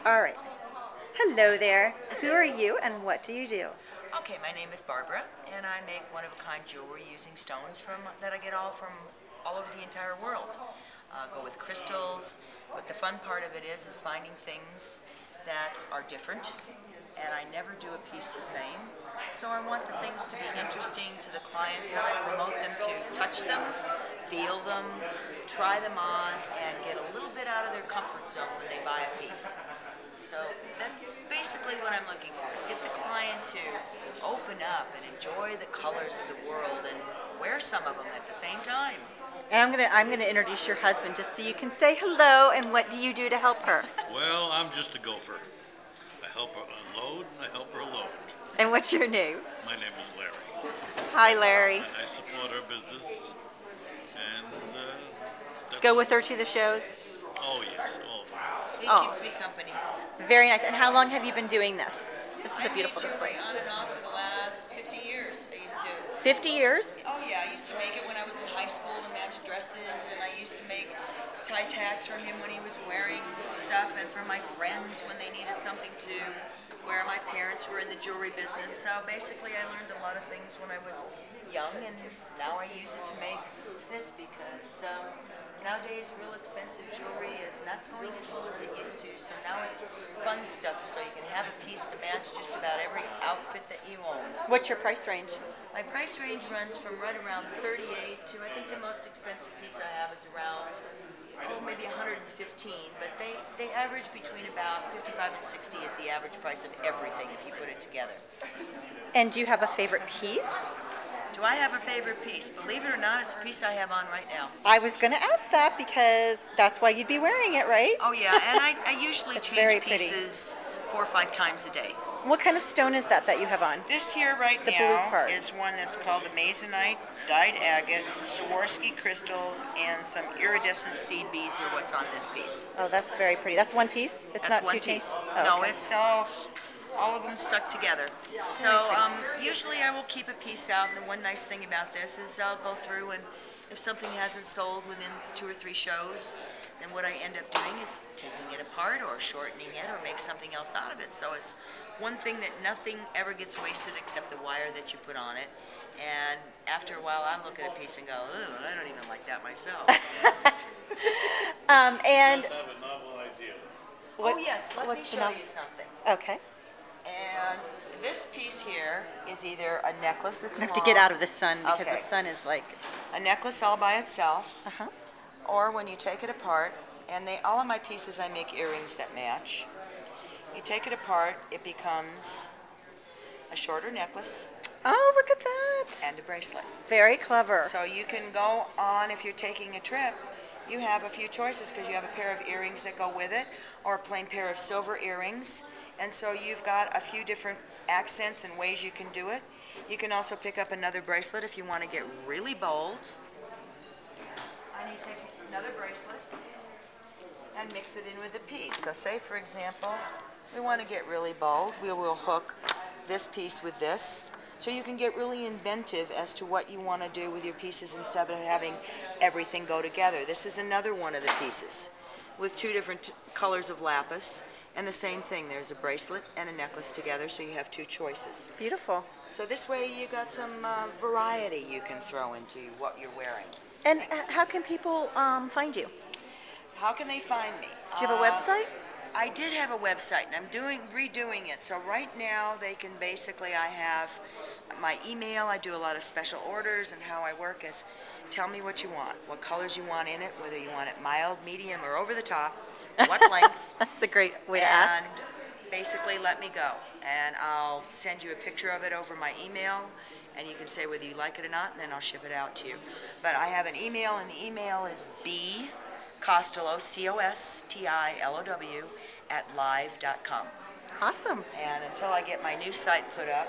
All right. Hello there. Who are you and what do you do? Okay, my name is Barbara, and I make one-of-a-kind jewelry using stones that I get from all over the entire world. Go with crystals, but the fun part of it is finding things that are different, and I never do a piece the same. So I want the things to be interesting to the clients, and I promote them to touch them, feel them, try them on, and get a little bit out of their comfort zone when they buy a piece. So that's basically what I'm looking for, is get the client to open up and enjoy the colors of the world and wear some of them at the same time. And I'm gonna introduce your husband just so you can say hello. And what do you do to help her? Well, I'm just a gopher. I help her unload and I help her load. And what's your name? My name is Larry. Hi, Larry. And I support her business. And that's Go with her to the shows? Oh, yes. Oh, He keeps me company. Very nice. And how long have you been doing this? This is a beautiful display. display. On and off for the last 50 years. I used to. 50 years? Oh yeah, I used to make it when I was in high school to match dresses, and I used to make tie tags for him when he was wearing stuff, and for my friends when they needed something to wear. My parents were in the jewelry business, so basically I learned a lot of things when I was young, and now I use it to make this because nowadays real expensive jewelry is not going as well as it used to, so now it's fun stuff, so you can have a piece to match just about every outfit that you own. What's your price range? My price range runs from right around 38 to, I think the most expensive piece I have is around, maybe 115, but they average between about 55 and 60 is the average price of everything if you put it together. And do you have a favorite piece? Do I have a favorite piece? Believe it or not, it's a piece I have on right now. I was going to ask that because that's why you'd be wearing it, right? Oh yeah, and I usually change pieces 4 or 5 times a day. What kind of stone is that you have on? This here right the now blue part. is one that's called Amazonite, dyed agate, Swarovski crystals, and some iridescent seed beads are what's on this piece. Oh, that's very pretty. That's one piece? It's That's not one two piece. Oh, no, okay. it's all of them stuck together. So usually I will keep a piece out, and the one nice thing about this is I'll go through, and if something hasn't sold within 2 or 3 shows, then what I end up doing is taking it apart or shortening it or make something else out of it. So it's one thing that nothing ever gets wasted except the wire that you put on it. And after a while I'll look at a piece and go, ooh, I don't even like that myself. And I have a novel idea. Oh yes, let me show you something. Okay. And this piece here is either a necklace that's I have to get out of the sun because Okay. the sun is like... a necklace all by itself, Uh-huh. or when you take it apart, and all of my pieces I make earrings that match. You take it apart, it becomes a shorter necklace Oh, look at that. and a bracelet. Very clever. So you can go on, if you're taking a trip, you have a few choices because you have a pair of earrings that go with it, or a plain pair of silver earrings. And so you've got a few different accents and ways you can do it. You can also pick up another bracelet if you want to get really bold. And you take another bracelet and mix it in with the piece. So say, for example, we want to get really bold. We will hook this piece with this. So you can get really inventive as to what you want to do with your pieces instead of having everything go together. This is another one of the pieces with 2 different colors of lapis. And the same thing, there's a bracelet and a necklace together, so you have 2 choices. Beautiful. So this way you got some variety you can throw into what you're wearing. And how can people find you? How can they find me? Do you have a website? I did have a website, and I'm redoing it. So right now they can basically, I have my email, I do a lot of special orders, and how I work is tell me what you want, what colors you want in it, whether you want it mild, medium, or over the top, what length. That's a great way to ask. And basically let me go. And I'll send you a picture of it over my email, and you can say whether you like it or not, and then I'll ship it out to you. But I have an email, and the email is Costilow, Costilow, @live.com. Awesome. And until I get my new site put up,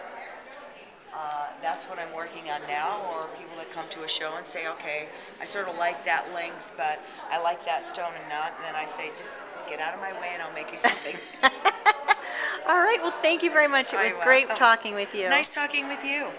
that's what I'm working on now, or people that come to a show and say, okay, I sort of like that length, but I like that stone and knot, and then I say, just get out of my way and I'll make you something. All right, well, thank you very much. It was great talking with you. Nice talking with you.